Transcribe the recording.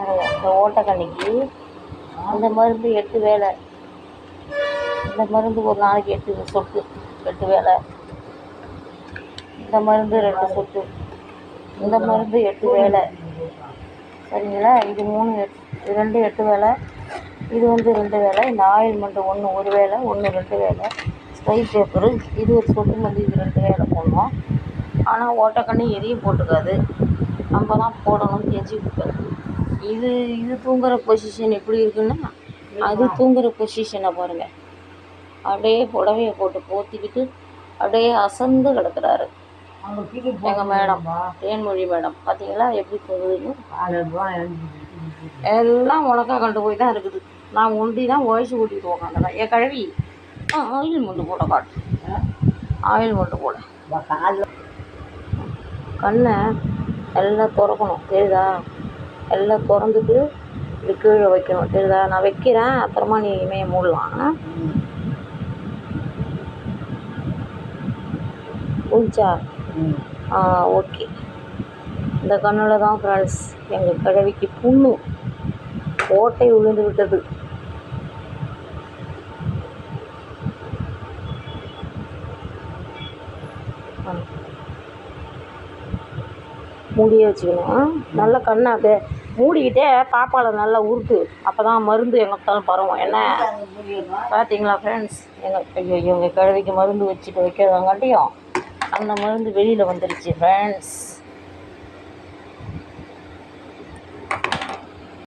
இந்த ஓட்டக்கண்ணிக்கு இந்த மருந்து 8 வேளை, இந்த மருந்து ஒரு நாளைக்கு 8 சொட்டு, 8 வேளை. இந்த மருந்து 2 சொட்டு, இந்த மருந்து 8 வேளை. சரிங்களா? இது 3 2 8 வேளை, இது வந்து 2 வேளை. இந்த ஆயில்மெண்ட் 1 1 வேளை, 1 2 வேளை. ஸ்ப்ரை பேப்பரு இது ஒரு சொட்டு மருந்து, இது 2 வேளை போடணும். ஆனால் ஓட்டக்கண்ணி எதையும் போட்டுக்காது, நம்ம தான் போடணும் தெரிஞ்சுக்கிட்டு. இது தூங்குகிற பொசிஷன் எப்படி இருக்குன்னா, அது தூங்குகிற பொசிஷனை பாருங்கள். அப்படியே புடவையை போட்டு போத்திக்கிட்டு அப்படியே அசந்து கிடக்குறாரு எங்கள் மேடம், தேன்மொழி மேடம். பார்த்தீங்களா எப்படி போகுதுன்னு? எல்லாம் உலக்கா கண்டு போய் தான் இருக்குது. நான் ஒண்டி தான் உழைச்சி கூட்டிகிட்டு உக்காந்துறேன். என் கழுவி ஆயில் மொண்டு போட காட்டு, ஆயில் மொண்டு போட. கண்ணை எல்லாம் திறக்கணும் தெரியுதா? எல்லாம் திறந்துட்டு இப்படி கீழே வைக்கணும் தெரியுதா? நான் வைக்கிறேன், அப்புறமா நீ இமையை மூடலாம். முடிச்சா? ஓகே. இந்த கண்ணில் தான் ஃப்ரெண்ட்ஸ் எங்கள் கிழவிக்கு புண்ணு, ஓட்டை விழுந்து விட்டது. மூடியே வச்சுக்கணும். நல்லா கண்ணை அப்படியே மூடிக்கிட்டே பாப்பாவில் நல்லா உருட்டு, அப்போ தான் மருந்து எங்கத்தாலும் பரவும். என்ன பார்த்தீங்களா ஃப்ரெண்ட்ஸ்? எங்கள் கிழவிக்கு மருந்து வச்சுட்டு வைக்கிறதாங்காட்டியும் அந்த மருந்து வெளியில் வந்துடுச்சு ஃப்ரெண்ட்ஸ்.